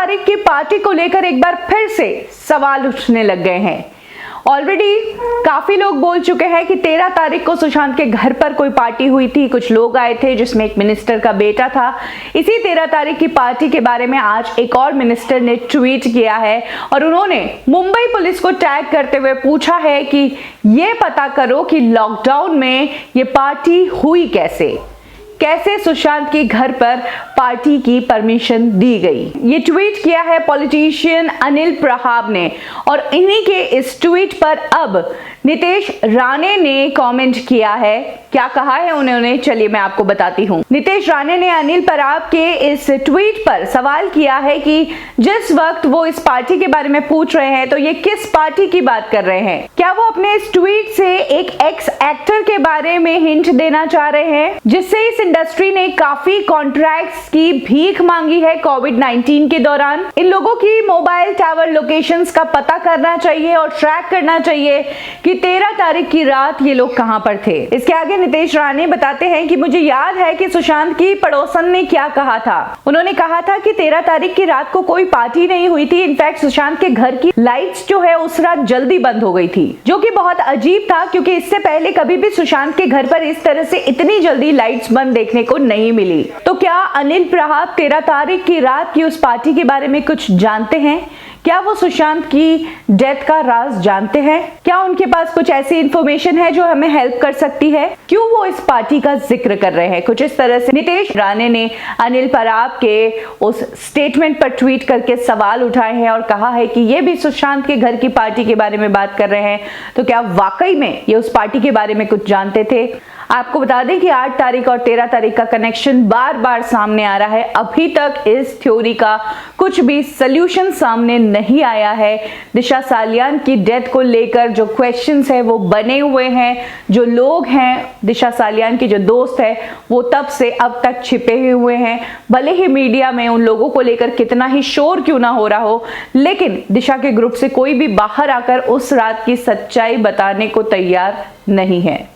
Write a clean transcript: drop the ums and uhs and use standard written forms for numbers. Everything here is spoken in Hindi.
तारीख की पार्टी को लेकर एक बार फिर से सवाल उठने लग गए हैं। ऑलरेडी काफी लोग बोल चुके हैं कि 13 तारीख को सुशांत के घर पर कोई पार्टी हुई थी, कुछ लोग आए थे जिसमें एक मिनिस्टर का बेटा था। इसी 13 तारीख की पार्टी के बारे में आज एक और मिनिस्टर ने ट्वीट किया है और उन्होंने मुंबई पुलिस को टैग करते हुए पूछा है कि ये पता करो कि लॉकडाउन में ये पार्टी हुई कैसे सुशांत के घर पर पार्टी की परमिशन दी गई। ये ट्वीट किया है पॉलिटिशियन अनिल प्रहाब ने और इन्हीं के इस ट्वीट पर अब नितेश राणे ने कमेंट किया है। क्या कहा है उन्होंने, चलिए मैं आपको बताती हूँ। नितेश राणे ने अनिल प्रहाब के इस ट्वीट पर सवाल किया है कि जिस वक्त वो इस पार्टी के बारे में पूछ रहे हैं तो ये किस पार्टी की बात कर रहे हैं। क्या वो अपने इस ट्वीट से एक एक्स एक्टर के बारे में हिंट देना चाह रहे हैं जिससे इस इंडस्ट्री ने काफी कॉन्ट्रैक्ट्स की भीख मांगी है कोविड-19 के दौरान। इन लोगों की मोबाइल टावर लोकेशंस का पता करना चाहिए और ट्रैक करना चाहिए कि 13 तारीख की रात ये लोग कहां पर थे। इसके आगे नितेश राणे बताते हैं कि मुझे याद है कि सुशांत की पड़ोसन ने क्या कहा था। उन्होंने कहा था कि 13 तारीख की रात को कोई पार्टी नहीं हुई थी। इनफैक्ट सुशांत के घर की लाइट्स जो है उस रात जल्दी बंद हो गई थी, जो कि बहुत अजीब था क्योंकि इससे पहले कभी भी सुशांत के घर पर इस तरह से इतनी जल्दी लाइट्स बंद देखने को नहीं मिली। तो क्या अनिल प्रहाब 13 तारीख की रात की उस पार्टी के बारे में कुछ जानते हैं? क्या वो सुशांत की डेथ का राज जानते हैं? क्या उनके पास कुछ ऐसी इंफॉर्मेशन है जो हमें हेल्प कर सकती है? क्यों वो इस पार्टी का जिक्र कर रहे हैं? कुछ इस तरह से नितेश राणे ने अनिल प्रहाब के उस स्टेटमेंट पर ट्वीट करके सवाल उठाए हैं और कहा है कि ये भी सुशांत के घर की पार्टी के बारे में बात कर रहे हैं। तो क्या वाकई में ये उस पार्टी के बारे में कुछ जानते थे? आपको बता दें कि 8 तारीख और 13 तारीख का कनेक्शन बार बार सामने आ रहा है। अभी तक इस थ्योरी का कुछ भी सल्यूशन सामने नहीं आया है। दिशा सालियान की डेथ को लेकर जो क्वेश्चंस है वो बने हुए हैं। जो लोग हैं, दिशा सालियान की जो दोस्त है, वो तब से अब तक छिपे हुए हैं। भले ही मीडिया में उन लोगों को लेकर कितना ही शोर क्यों ना हो रहा हो, लेकिन दिशा के ग्रुप से कोई भी बाहर आकर उस रात की सच्चाई बताने को तैयार नहीं है।